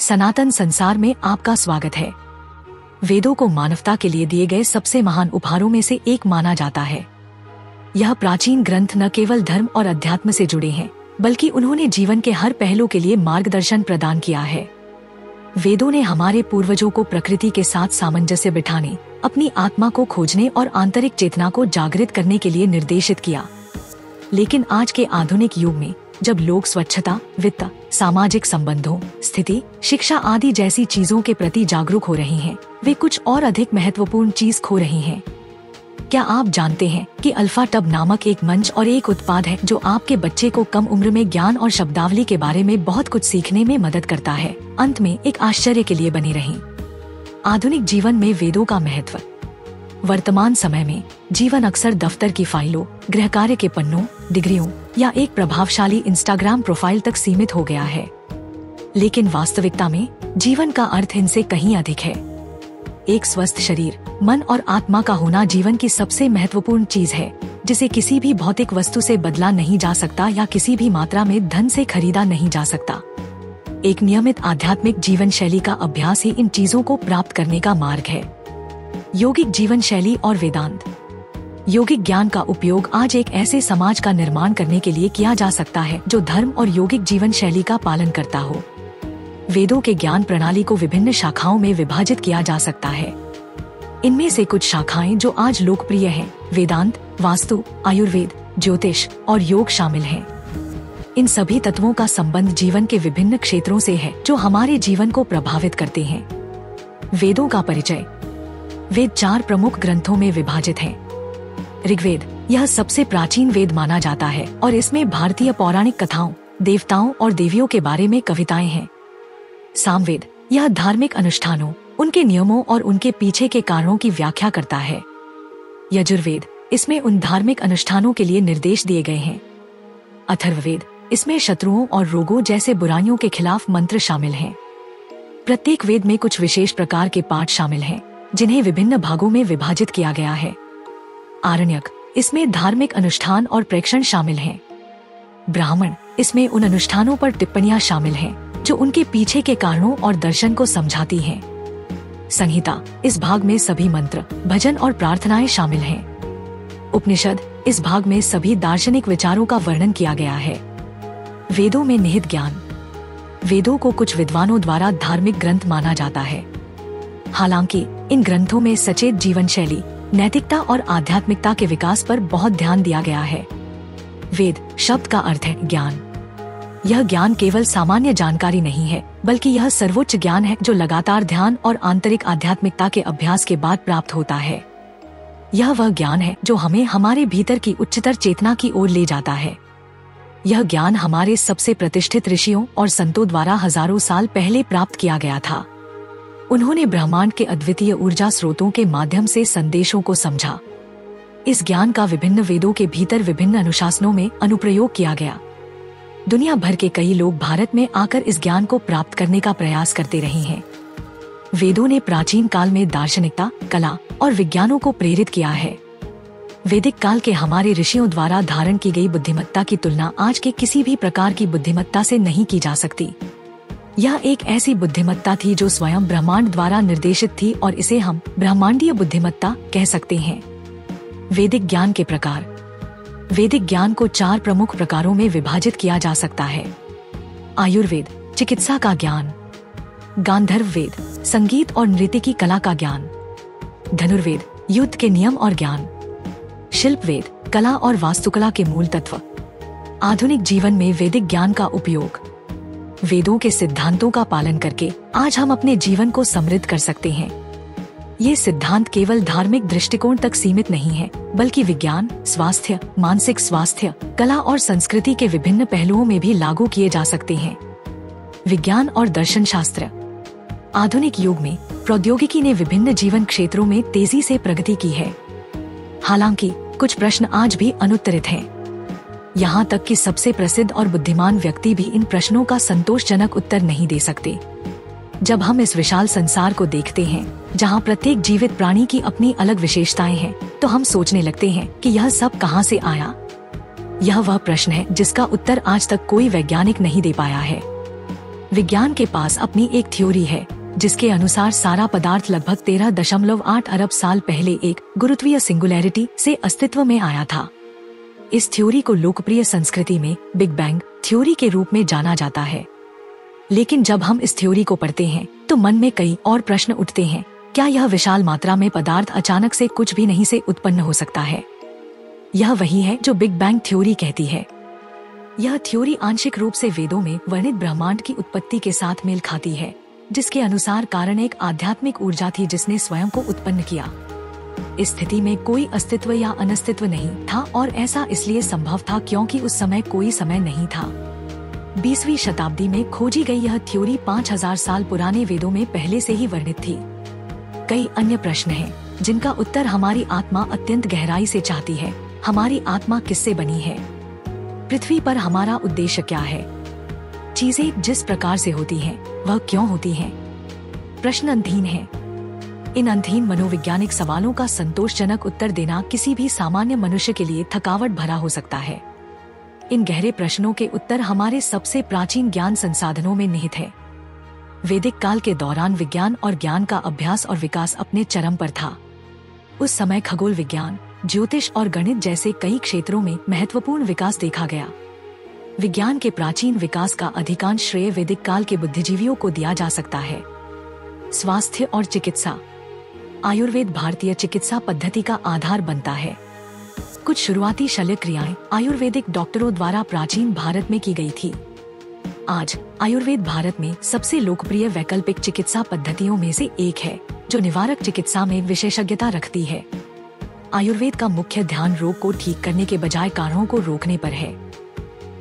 सनातन संसार में आपका स्वागत है। वेदों को मानवता के लिए दिए गए सबसे महान उपहारों में से एक माना जाता है। यह प्राचीन ग्रंथ न केवल धर्म और अध्यात्म से जुड़े हैं, बल्कि उन्होंने जीवन के हर पहलू के लिए मार्गदर्शन प्रदान किया है। वेदों ने हमारे पूर्वजों को प्रकृति के साथ सामंजस्य बिठाने, अपनी आत्मा को खोजने और आंतरिक चेतना को जागृत करने के लिए निर्देशित किया। लेकिन आज के आधुनिक युग में जब लोग स्वच्छता, वित्त, सामाजिक संबंधों, स्थिति, शिक्षा आदि जैसी चीजों के प्रति जागरूक हो रहे हैं, वे कुछ और अधिक महत्वपूर्ण चीज खो रहे हैं। क्या आप जानते हैं कि अल्फा टब नामक एक मंच और एक उत्पाद है जो आपके बच्चे को कम उम्र में ज्ञान और शब्दावली के बारे में बहुत कुछ सीखने में मदद करता है। अंत में एक आश्चर्य के लिए बने रहें। आधुनिक जीवन में वेदों का महत्व। वर्तमान समय में जीवन अक्सर दफ्तर की फाइलों, गृह कार्य के पन्नों, डिग्रियों या एक प्रभावशाली इंस्टाग्राम प्रोफाइल तक सीमित हो गया है। लेकिन वास्तविकता में जीवन का अर्थ इनसे कहीं अधिक है। एक स्वस्थ शरीर, मन और आत्मा का होना जीवन की सबसे महत्वपूर्ण चीज है, जिसे किसी भी भौतिक वस्तु से बदला नहीं जा सकता या किसी भी मात्रा में धन से खरीदा नहीं जा सकता। एक नियमित आध्यात्मिक जीवन शैली का अभ्यास ही इन चीजों को प्राप्त करने का मार्ग है। यौगिक जीवन शैली और वेदांत। यौगिक ज्ञान का उपयोग आज एक ऐसे समाज का निर्माण करने के लिए किया जा सकता है जो धर्म और यौगिक जीवन शैली का पालन करता हो। वेदों के ज्ञान प्रणाली को विभिन्न शाखाओं में विभाजित किया जा सकता है। इनमें से कुछ शाखाएं जो आज लोकप्रिय हैं, वेदांत, वास्तु, आयुर्वेद, ज्योतिष और योग शामिल हैं। इन सभी तत्वों का संबंध जीवन के विभिन्न क्षेत्रों से है जो हमारे जीवन को प्रभावित करते हैं। वेदों का परिचय। वेद 4 प्रमुख ग्रंथों में विभाजित हैं। ऋग्वेद, यह सबसे प्राचीन वेद माना जाता है और इसमें भारतीय पौराणिक कथाओं, देवताओं और देवियों के बारे में कविताएं हैं। सामवेद, यह धार्मिक अनुष्ठानों, उनके नियमों और उनके पीछे के कारणों की व्याख्या करता है। यजुर्वेद, इसमें उन धार्मिक अनुष्ठानों के लिए निर्देश दिए गए हैं। अथर्ववेद, इसमें शत्रुओं और रोगों जैसे बुराइयों के खिलाफ मंत्र शामिल हैं। प्रत्येक वेद में कुछ विशेष प्रकार के पाठ शामिल हैं, जिन्हें विभिन्न भागों में विभाजित किया गया है। आरण्यक, इसमें धार्मिक अनुष्ठान और प्रेक्षण शामिल हैं। ब्राह्मण, इसमें उन अनुष्ठानों पर टिप्पणियां शामिल हैं जो उनके पीछे के कारणों और दर्शन को समझाती हैं। संहिता, इस भाग में सभी मंत्र, भजन और प्रार्थनाएं शामिल हैं। उपनिषद, इस भाग में सभी दार्शनिक विचारों का वर्णन किया गया है। वेदों में निहित ज्ञान। वेदों को कुछ विद्वानों द्वारा धार्मिक ग्रंथ माना जाता है। हालांकि इन ग्रंथों में सचेत जीवन शैली, नैतिकता और आध्यात्मिकता के विकास पर बहुत ध्यान दिया गया है। वेद शब्द का अर्थ है ज्ञान। यह ज्ञान केवल सामान्य जानकारी नहीं है, बल्कि यह सर्वोच्च ज्ञान है जो लगातार ध्यान और आंतरिक आध्यात्मिकता के अभ्यास के बाद प्राप्त होता है। यह वह ज्ञान है जो हमें हमारे भीतर की उच्चतर चेतना की ओर ले जाता है। यह ज्ञान हमारे सबसे प्रतिष्ठित ऋषियों और संतों द्वारा हजारों साल पहले प्राप्त किया गया था। उन्होंने ब्रह्मांड के अद्वितीय ऊर्जा स्रोतों के माध्यम से संदेशों को समझा। इस ज्ञान का विभिन्न वेदों के भीतर विभिन्न अनुशासनों में अनुप्रयोग किया गया। दुनिया भर के कई लोग भारत में आकर इस ज्ञान को प्राप्त करने का प्रयास करते रहे हैं। वेदों ने प्राचीन काल में दार्शनिकता, कला और विज्ञानों को प्रेरित किया है। वैदिक काल के हमारे ऋषियों द्वारा धारण की गई बुद्धिमत्ता की तुलना आज के किसी भी प्रकार की बुद्धिमत्ता से नहीं की जा सकती। यह एक ऐसी बुद्धिमत्ता थी जो स्वयं ब्रह्मांड द्वारा निर्देशित थी और इसे हम ब्रह्मांडीय बुद्धिमत्ता कह सकते हैं। वैदिक ज्ञान के प्रकार। वैदिक ज्ञान को 4 प्रमुख प्रकारों में विभाजित किया जा सकता है। आयुर्वेद, चिकित्सा का ज्ञान। गांधर्व वेद, संगीत और नृत्य की कला का ज्ञान। धनुर्वेद, युद्ध के नियम और ज्ञान। शिल्प वेद, कला और वास्तुकला के मूल तत्व। आधुनिक जीवन में वैदिक ज्ञान का उपयोग। वेदों के सिद्धांतों का पालन करके आज हम अपने जीवन को समृद्ध कर सकते हैं। ये सिद्धांत केवल धार्मिक दृष्टिकोण तक सीमित नहीं है, बल्कि विज्ञान, स्वास्थ्य, मानसिक स्वास्थ्य, कला और संस्कृति के विभिन्न पहलुओं में भी लागू किए जा सकते हैं। विज्ञान और दर्शन शास्त्र। आधुनिक युग में प्रौद्योगिकी ने विभिन्न जीवन क्षेत्रों में तेजी से प्रगति की है। हालांकि कुछ प्रश्न आज भी अनुत्तरित हैं। यहाँ तक कि सबसे प्रसिद्ध और बुद्धिमान व्यक्ति भी इन प्रश्नों का संतोषजनक उत्तर नहीं दे सकते। जब हम इस विशाल संसार को देखते हैं, जहाँ प्रत्येक जीवित प्राणी की अपनी अलग विशेषताएं हैं, तो हम सोचने लगते हैं कि यह सब कहाँ से आया। यह वह प्रश्न है जिसका उत्तर आज तक कोई वैज्ञानिक नहीं दे पाया है। विज्ञान के पास अपनी एक थ्योरी है जिसके अनुसार सारा पदार्थ लगभग 13.8 अरब साल पहले एक गुरुत्वीय सिंगुलैरिटी से अस्तित्व में आया था। इस थ्योरी को लोकप्रिय संस्कृति में बिग बैंग थ्योरी के रूप में जाना जाता है। लेकिन जब हम इस थ्योरी को पढ़ते हैं तो मन में कई और प्रश्न उठते हैं। क्या यह विशाल मात्रा में पदार्थ अचानक से कुछ भी नहीं से उत्पन्न हो सकता है? यह वही है जो बिग बैंग थ्योरी कहती है। यह थ्योरी आंशिक रूप से वेदों में वर्णित ब्रह्मांड की उत्पत्ति के साथ मेल खाती है, जिसके अनुसार कारण एक आध्यात्मिक ऊर्जा थी जिसने स्वयं को उत्पन्न किया। इस स्थिति में कोई अस्तित्व या अनस्तित्व नहीं था और ऐसा इसलिए संभव था क्योंकि उस समय कोई समय नहीं था। 20वीं शताब्दी में खोजी गई यह थ्योरी 5000 साल पुराने वेदों में पहले से ही वर्णित थी। कई अन्य प्रश्न हैं जिनका उत्तर हमारी आत्मा अत्यंत गहराई से चाहती है। हमारी आत्मा किससे बनी है? पृथ्वी पर हमारा उद्देश्य क्या है? चीजें जिस प्रकार से होती हैं, वह क्यों होती हैं? प्रश्न अंधहीन है। इन अंधहीन मनोवैज्ञानिक सवालों का संतोषजनक उत्तर देना किसी भी सामान्य मनुष्य के लिए थकावट भरा हो सकता है। इन गहरे प्रश्नों के उत्तर हमारे सबसे प्राचीन ज्ञान संसाधनों में निहित है। वैदिक काल के दौरान विज्ञान और ज्ञान का अभ्यास और विकास अपने चरम पर था। उस समय खगोल विज्ञान, ज्योतिष और गणित जैसे कई क्षेत्रों में महत्वपूर्ण विकास देखा गया। विज्ञान के प्राचीन विकास का अधिकांश श्रेय वैदिक काल के बुद्धिजीवियों को दिया जा सकता है। स्वास्थ्य और चिकित्सा। आयुर्वेद भारतीय चिकित्सा पद्धति का आधार बनता है। कुछ शुरुआती शल्य क्रियाएं आयुर्वेदिक डॉक्टरों द्वारा प्राचीन भारत में की गई थी। आज आयुर्वेद भारत में सबसे लोकप्रिय वैकल्पिक चिकित्सा पद्धतियों में से एक है, जो निवारक चिकित्सा में विशेषज्ञता रखती है। आयुर्वेद का मुख्य ध्यान रोग को ठीक करने के बजाय कारणों को रोकने पर है।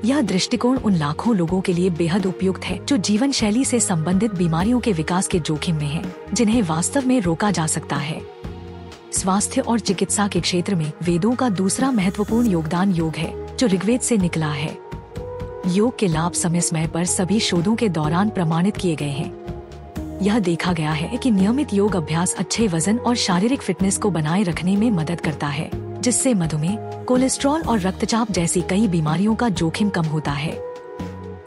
यह दृष्टिकोण उन लाखों लोगों के लिए बेहद उपयुक्त है जो जीवन शैली से संबंधित बीमारियों के विकास के जोखिम में हैं, जिन्हें वास्तव में रोका जा सकता है। स्वास्थ्य और चिकित्सा के क्षेत्र में वेदों का दूसरा महत्वपूर्ण योगदान योग है, जो ऋग्वेद से निकला है। योग के लाभ समय समय पर सभी शोधों के दौरान प्रमाणित किए गए हैं। यह देखा गया है कि नियमित योग अभ्यास अच्छे वजन और शारीरिक फिटनेस को बनाए रखने में मदद करता है, जिससे मधुमेह, कोलेस्ट्रॉल और रक्तचाप जैसी कई बीमारियों का जोखिम कम होता है।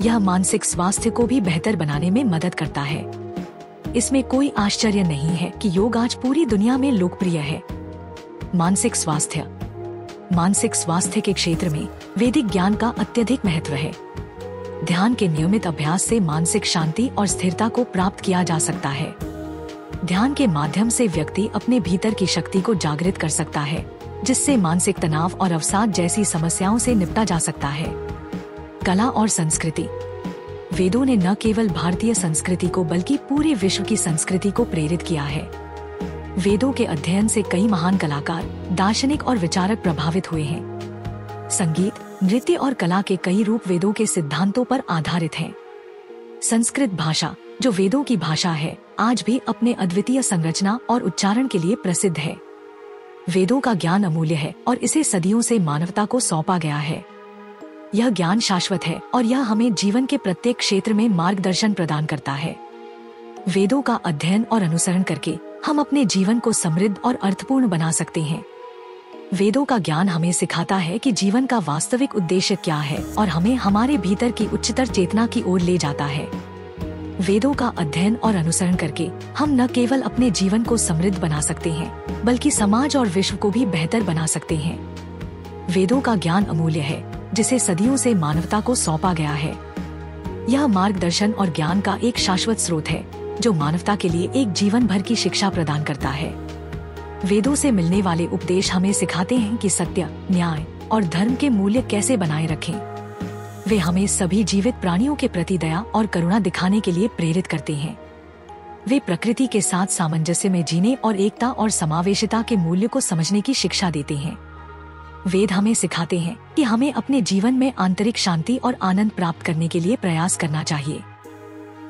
यह मानसिक स्वास्थ्य को भी बेहतर बनाने में मदद करता है। इसमें कोई आश्चर्य नहीं है कि योग आज पूरी दुनिया में लोकप्रिय है। मानसिक स्वास्थ्य। मानसिक स्वास्थ्य के क्षेत्र में वैदिक ज्ञान का अत्यधिक महत्व है। ध्यान के नियमित अभ्यास से मानसिक शांति और स्थिरता को प्राप्त किया जा सकता है। ध्यान के माध्यम से व्यक्ति अपने भीतर की शक्ति को जागृत कर सकता है, जिससे मानसिक तनाव और अवसाद जैसी समस्याओं से निपटा जा सकता है। कला और संस्कृति। वेदों ने न केवल भारतीय संस्कृति को बल्कि पूरे विश्व की संस्कृति को प्रेरित किया है। वेदों के अध्ययन से कई महान कलाकार, दार्शनिक और विचारक प्रभावित हुए हैं। संगीत, नृत्य और कला के कई रूप वेदों के सिद्धांतों पर आधारित हैं। संस्कृत भाषा, जो वेदों की भाषा है, आज भी अपने अद्वितीय संरचना और उच्चारण के लिए प्रसिद्ध है। वेदों का ज्ञान अमूल्य है और इसे सदियों से मानवता को सौंपा गया है। यह ज्ञान शाश्वत है और यह हमें जीवन के प्रत्येक क्षेत्र में मार्गदर्शन प्रदान करता है। वेदों का अध्ययन और अनुसरण करके हम अपने जीवन को समृद्ध और अर्थपूर्ण बना सकते हैं। वेदों का ज्ञान हमें सिखाता है कि जीवन का वास्तविक उद्देश्य क्या है और हमें हमारे भीतर की उच्चतर चेतना की ओर ले जाता है। वेदों का अध्ययन और अनुसरण करके हम न केवल अपने जीवन को समृद्ध बना सकते हैं, बल्कि समाज और विश्व को भी बेहतर बना सकते हैं। वेदों का ज्ञान अमूल्य है, जिसे सदियों से मानवता को सौंपा गया है। यह मार्गदर्शन और ज्ञान का एक शाश्वत स्रोत है, जो मानवता के लिए एक जीवन भर की शिक्षा प्रदान करता है। वेदों से मिलने वाले उपदेश हमें सिखाते हैं कि सत्य, न्याय और धर्म के मूल्य कैसे बनाए रखें। वे हमें सभी जीवित प्राणियों के प्रति दया और करुणा दिखाने के लिए प्रेरित करते हैं। वे प्रकृति के साथ सामंजस्य में जीने और एकता और समावेशिता के मूल्य को समझने की शिक्षा देते हैं। वेद हमें सिखाते हैं कि हमें अपने जीवन में आंतरिक शांति और आनंद प्राप्त करने के लिए प्रयास करना चाहिए।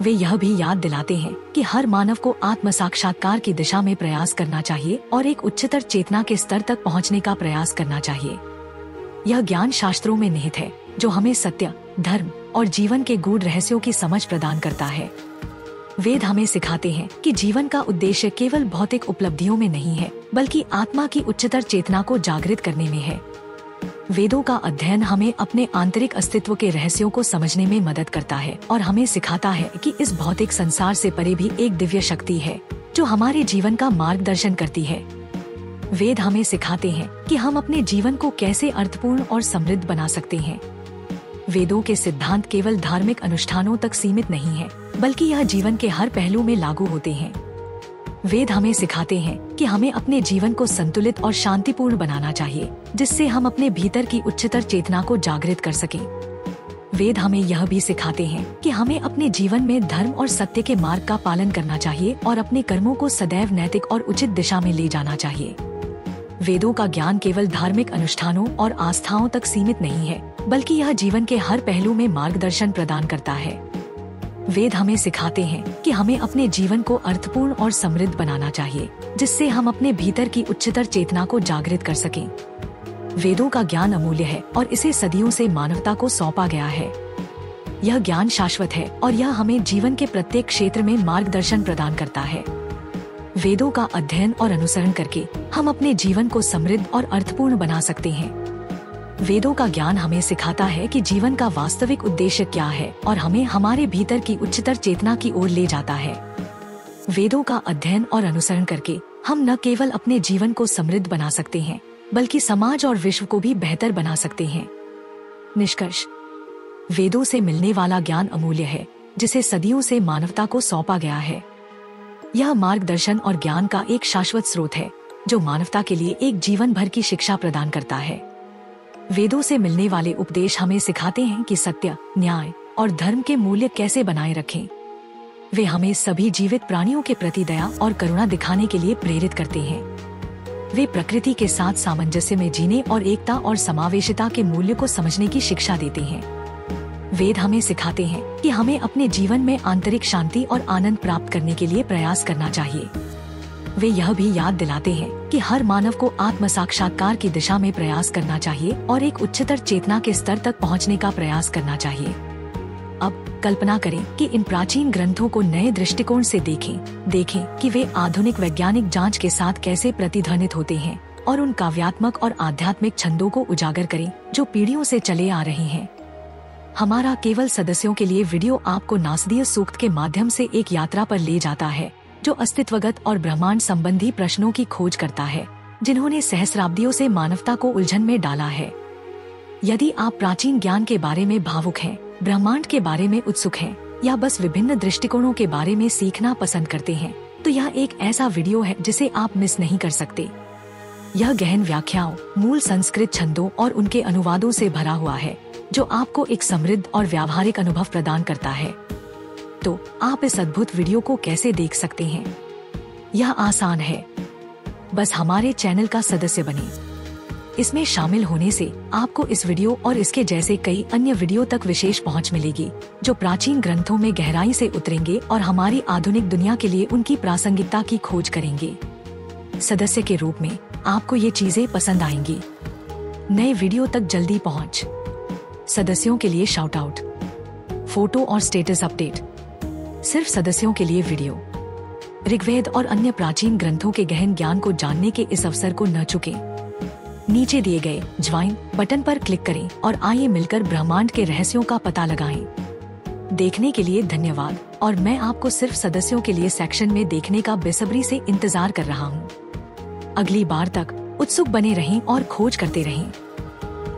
वे यह भी याद दिलाते हैं कि हर मानव को आत्म साक्षात्कार की दिशा में प्रयास करना चाहिए और एक उच्चतर चेतना के स्तर तक पहुंचने का प्रयास करना चाहिए। यह ज्ञान शास्त्रों में निहित है, जो हमें सत्य, धर्म और जीवन के गूढ़ रहस्यों की समझ प्रदान करता है। वेद हमें सिखाते हैं कि जीवन का उद्देश्य केवल भौतिक उपलब्धियों में नहीं है, बल्कि आत्मा की उच्चतर चेतना को जागृत करने में है। वेदों का अध्ययन हमें अपने आंतरिक अस्तित्व के रहस्यों को समझने में मदद करता है और हमें सिखाता है कि इस भौतिक संसार से परे भी एक दिव्य शक्ति है जो हमारे जीवन का मार्गदर्शन करती है। वेद हमें सिखाते हैं कि हम अपने जीवन को कैसे अर्थपूर्ण और समृद्ध बना सकते हैं। वेदों के सिद्धांत केवल धार्मिक अनुष्ठानों तक सीमित नहीं है, बल्कि यह जीवन के हर पहलू में लागू होते हैं। वेद हमें सिखाते हैं कि हमें अपने जीवन को संतुलित और शांतिपूर्ण बनाना चाहिए, जिससे हम अपने भीतर की उच्चतर चेतना को जागृत कर सकें। वेद हमें यह भी सिखाते हैं कि हमें अपने जीवन में धर्म और सत्य के मार्ग का पालन करना चाहिए और अपने कर्मों को सदैव नैतिक और उचित दिशा में ले जाना चाहिए। वेदों का ज्ञान केवल धार्मिक अनुष्ठानों और आस्थाओं तक सीमित नहीं है, बल्कि यह जीवन के हर पहलू में मार्गदर्शन प्रदान करता है। वेद हमें सिखाते हैं कि हमें अपने जीवन को अर्थपूर्ण और समृद्ध बनाना चाहिए, जिससे हम अपने भीतर की उच्चतर चेतना को जागृत कर सकें। वेदों का ज्ञान अमूल्य है और इसे सदियों से मानवता को सौंपा गया है। यह ज्ञान शाश्वत है और यह हमें जीवन के प्रत्येक क्षेत्र में मार्गदर्शन प्रदान करता है। वेदों का अध्ययन और अनुसरण करके हम अपने जीवन को समृद्ध और अर्थपूर्ण बना सकते हैं। वेदों का ज्ञान हमें सिखाता है कि जीवन का वास्तविक उद्देश्य क्या है और हमें हमारे भीतर की उच्चतर चेतना की ओर ले जाता है। वेदों का अध्ययन और अनुसरण करके हम न केवल अपने जीवन को समृद्ध बना सकते हैं, बल्कि समाज और विश्व को भी बेहतर बना सकते हैं। निष्कर्ष, वेदों से मिलने वाला ज्ञान अमूल्य है, जिसे सदियों से मानवता को सौंपा गया है। यह मार्गदर्शन और ज्ञान का एक शाश्वत स्रोत है, जो मानवता के लिए एक जीवन भर की शिक्षा प्रदान करता है। वेदों से मिलने वाले उपदेश हमें सिखाते हैं कि सत्य, न्याय और धर्म के मूल्य कैसे बनाए रखें। वे हमें सभी जीवित प्राणियों के प्रति दया और करुणा दिखाने के लिए प्रेरित करते हैं। वे प्रकृति के साथ सामंजस्य में जीने और एकता और समावेशिता के मूल्य को समझने की शिक्षा देते हैं। वेद हमें सिखाते हैं कि हमें अपने जीवन में आंतरिक शांति और आनंद प्राप्त करने के लिए प्रयास करना चाहिए। वे यह भी याद दिलाते हैं कि हर मानव को आत्म साक्षात्कार की दिशा में प्रयास करना चाहिए और एक उच्चतर चेतना के स्तर तक पहुंचने का प्रयास करना चाहिए। अब कल्पना करें कि इन प्राचीन ग्रंथों को नए दृष्टिकोण से देखें कि वे आधुनिक वैज्ञानिक जांच के साथ कैसे प्रतिध्वनित होते हैं और उन काव्यात्मक और आध्यात्मिक छंदों को उजागर करें जो पीढ़ियों से चले आ रहे हैं। हमारा केवल सदस्यों के लिए वीडियो आपको नासदीय सूक्त के माध्यम से एक यात्रा पर ले जाता है, जो अस्तित्वगत और ब्रह्मांड संबंधी प्रश्नों की खोज करता है, जिन्होंने सहस्राब्दियों से मानवता को उलझन में डाला है। यदि आप प्राचीन ज्ञान के बारे में भावुक हैं, ब्रह्मांड के बारे में उत्सुक हैं, या बस विभिन्न दृष्टिकोणों के बारे में सीखना पसंद करते हैं, तो यह एक ऐसा वीडियो है जिसे आप मिस नहीं कर सकते। यह गहन व्याख्याओं, मूल संस्कृत छंदों और उनके अनुवादों से भरा हुआ है, जो आपको एक समृद्ध और व्यावहारिक अनुभव प्रदान करता है। तो आप इस अद्भुत वीडियो को कैसे देख सकते हैं? यह आसान है, बस हमारे चैनल का सदस्य बनें। इसमें शामिल होने से आपको इस वीडियो और इसके जैसे कई अन्य वीडियो तक विशेष पहुंच मिलेगी, जो प्राचीन ग्रंथों में गहराई से उतरेंगे और हमारी आधुनिक दुनिया के लिए उनकी प्रासंगिकता की खोज करेंगे। सदस्य के रूप में आपको ये चीजें पसंद आएंगी। नए वीडियो तक जल्दी पहुंच, सदस्यों के लिए शाउट आउट, फोटो और स्टेटस अपडेट, सिर्फ सदस्यों के लिए वीडियो। ऋग्वेद और अन्य प्राचीन ग्रंथों के गहन ज्ञान को जानने के इस अवसर को न चुकें। नीचे दिए गए ज्वाइन बटन पर क्लिक करें और आइए मिलकर ब्रह्मांड के रहस्यों का पता लगाएं। देखने के लिए धन्यवाद, और मैं आपको सिर्फ सदस्यों के लिए सेक्शन में देखने का बेसब्री से इंतजार कर रहा हूँ। अगली बार तक उत्सुक बने रहें और खोज करते रहें।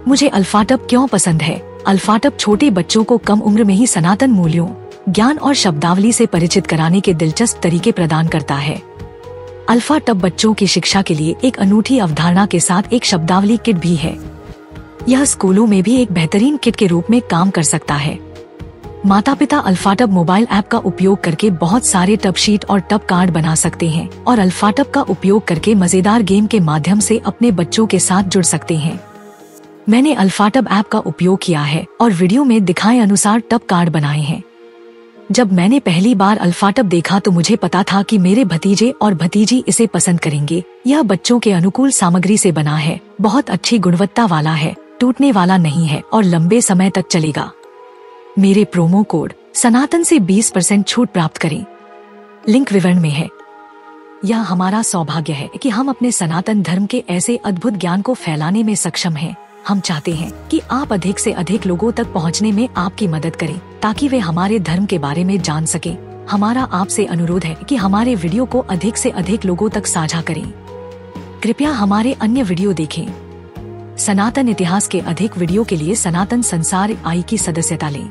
मुझे अल्फाटब क्यों पसंद है? अल्फाटब छोटे बच्चों को कम उम्र में ही सनातन मूल्यों, ज्ञान और शब्दावली से परिचित कराने के दिलचस्प तरीके प्रदान करता है। अल्फाटब बच्चों की शिक्षा के लिए एक अनूठी अवधारणा के साथ एक शब्दावली किट भी है। यह स्कूलों में भी एक बेहतरीन किट के रूप में काम कर सकता है। माता पिता अल्फाटब मोबाइल ऐप का उपयोग करके बहुत सारे टब शीट और टब कार्ड बना सकते हैं और अल्फाटब का उपयोग करके मजेदार गेम के माध्यम से अपने बच्चों के साथ जुड़ सकते हैं। मैंने अल्फाटब ऐप का उपयोग किया है और वीडियो में दिखाए अनुसार टब कार्ड बनाए हैं। जब मैंने पहली बार अल्फाटब देखा तो मुझे पता था कि मेरे भतीजे और भतीजी इसे पसंद करेंगे। यह बच्चों के अनुकूल सामग्री से बना है, बहुत अच्छी गुणवत्ता वाला है, टूटने वाला नहीं है और लंबे समय तक चलेगा। मेरे प्रोमो कोड सनातन से 20% छूट प्राप्त करें, लिंक विवरण में है। यह हमारा सौभाग्य है कि हम अपने सनातन धर्म के ऐसे अद्भुत ज्ञान को फैलाने में सक्षम हैं। हम चाहते हैं कि आप अधिक से अधिक लोगों तक पहुंचने में आपकी मदद करें ताकि वे हमारे धर्म के बारे में जान सकें। हमारा आपसे अनुरोध है कि हमारे वीडियो को अधिक से अधिक लोगों तक साझा करें। कृपया हमारे अन्य वीडियो देखें। सनातन इतिहास के अधिक वीडियो के लिए सनातन संसार आई की सदस्यता लें।